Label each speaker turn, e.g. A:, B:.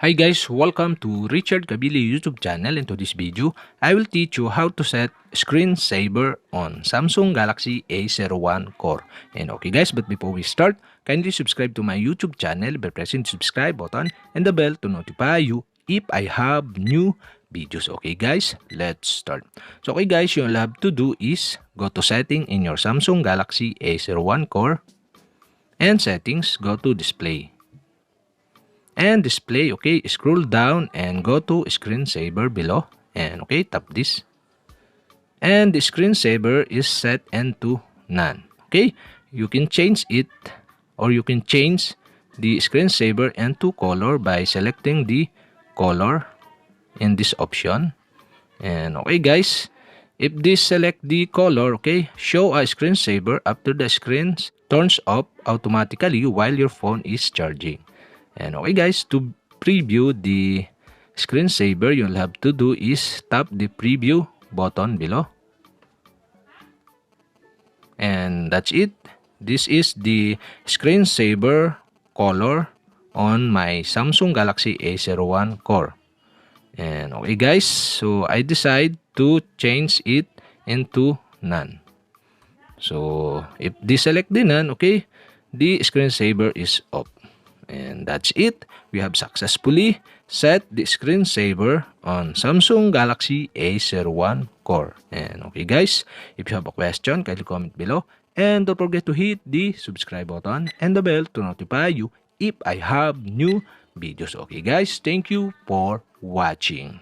A: Hi guys, welcome to Richard Cabile YouTube channel. In this video, I will teach you how to set screensaver on Samsung Galaxy A01 Core. And okay guys, but before we start, kindly subscribe to my YouTube channel by pressing the subscribe button and the bell to notify you if I have new videos. Okay guys, let's start. So okay guys, you'll have to do is go to setting in your Samsung Galaxy A01 Core and settings, go to display. And display, okay, scroll down and go to screensaver below, and okay, tap this, and the screensaver is set into none. Okay, you can change it, or you can change the screensaver into color by selecting the color in this option. And okay guys, if this select the color, okay, show a screensaver after the screen turns off automatically while your phone is charging. And okay guys, to preview the screensaver, you'll have to do is tap the preview button below. And that's it. This is the screensaver color on my Samsung Galaxy A01 Core. And okay guys, so I decide to change it into none. So if deselect the none, okay, the screensaver is off. And that's it. We have successfully set the screensaver on Samsung Galaxy A01 Core. And okay guys, if you have a question, kindly comment below. And don't forget to hit the subscribe button and the bell to notify you if I have new videos. Okay guys, thank you for watching.